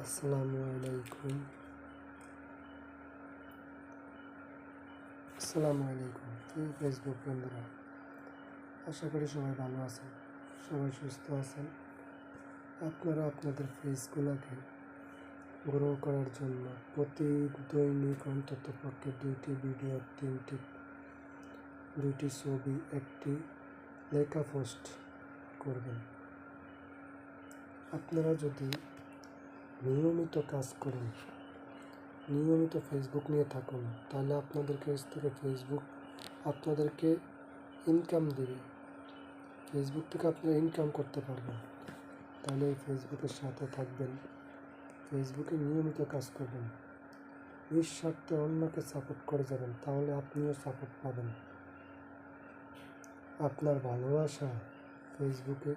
আসসালামু আলাইকুম। ফেসবুক বন্ধুরা, আশা করি সবাই ভালো আছেন, সবাই সুস্থ আছেন। আপনারা আপনাদের ফেসগুলোকে গ্রো করার জন্য প্রতি দৈনিক অন্তত পক্ষে 2টি ভিডিও, 2টি ছবি, একটি লেখা পোস্ট করবেন। আপনারা যদি নিয়মিত কাজ করেন, নিয়মিত ফেসবুক নিয়ে থাকুন, তাহলে আপনাদের কাছ থেকে ফেসবুক আপনাদেরকে ইনকাম দেবে। ফেসবুক থেকে আপনারা ইনকাম করতে পারবেন। তাহলে এই ফেসবুকের সাথে থাকবেন, ফেসবুকে নিয়মিত কাজ করবেন, নিঃস্বার্থে অন্যকে সাপোর্ট করে যাবেন, তাহলে আপনিও সাপোর্ট পাবেন। আপনার ভালোবাসা ফেসবুকে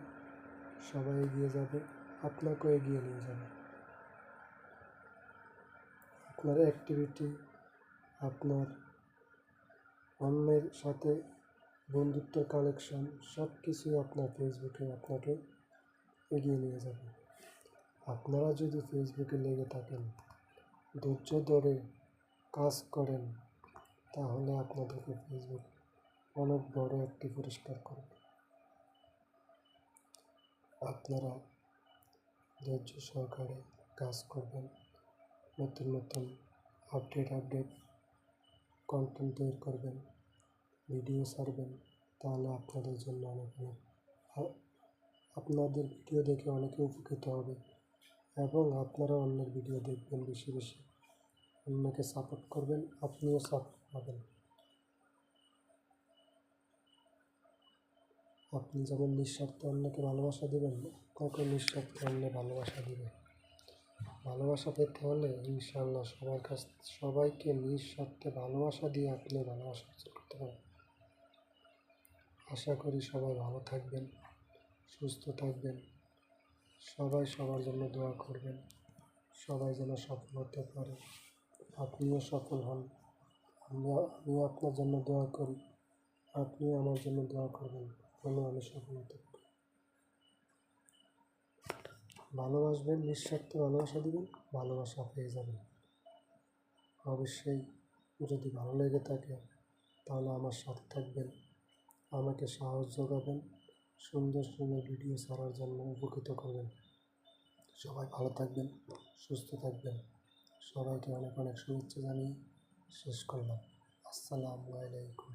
সবাই এগিয়ে যাবে, আপনাকেও এগিয়ে নিয়ে যাবে। আপনার অ্যাক্টিভিটি, আপনার অন্যের সাথে বন্ধুত্বের কালেকশন, সব কিছুই আপনার ফেসবুকে আপনাকে এগিয়ে নিয়ে যাবে। আপনারা যদি ফেসবুকে লেগে থাকেন, ধৈর্য ধরে কাজ করেন, তাহলে আপনাদেরকে ফেসবুক অনেক বড় একটি পুরস্কার করবে। আপনারা ধৈর্য সহকারে কাজ করবেন, নতুন নতুন আপডেট কন্টেন্ট তৈরি করবেন, ভিডিও ছাড়বেন, তাহলে আপনাদের জন্য আপনাদের ভিডিও দেখে অনেকে উপকৃত হবে এবং আপনারা অন্যের ভিডিও দেখবেন, বেশি বেশি অন্যকে সাপোর্ট করবেন, আপনিও সাপোর্ট পাবেন। আপনি যেমন নিঃস্বার্থে অন্যকে ভালোবাসা দেবেন, আপনাকে নিঃস্বার্থে অন্য ভালোবাসা দেবে। ভালোবাসা পেতে হলে ইনশাআল্লাহ সবাইকে নিঃস্বার্থে ভালোবাসা দিয়ে আপনি ভালোবাসা অর্জন করতে পারেন। আশা করি সবাই ভালো থাকবেন, সুস্থ থাকবেন, সবাই সবার জন্য দোয়া করবেন, সবাই যেন সফল হতে পারে, আপনিও সফল হন। আমিও আপনার জন্য দোয়া করি, আপনিও আমার জন্য দোয়া করবেন, আমি সফল হতে পারি। ভালোবাসবেন, নিঃস্বার্থে ভালোবাসা দিবেন, ভালোবাসা পেয়ে যাবেন। অবশ্যই যদি ভালো লেগে থাকে তাহলে আমার সাথে থাকবেন, আমাকে সাহস যোগাবেন, সুন্দর সুন্দর ভিডিও ছাড়ার জন্য উপকৃত করবেন। সবাই ভালো থাকবেন, সুস্থ থাকবেন। সবাইকে অনেক অনেক শুভেচ্ছা জানিয়ে শেষ করলাম। আসসালামু আলাইকুম।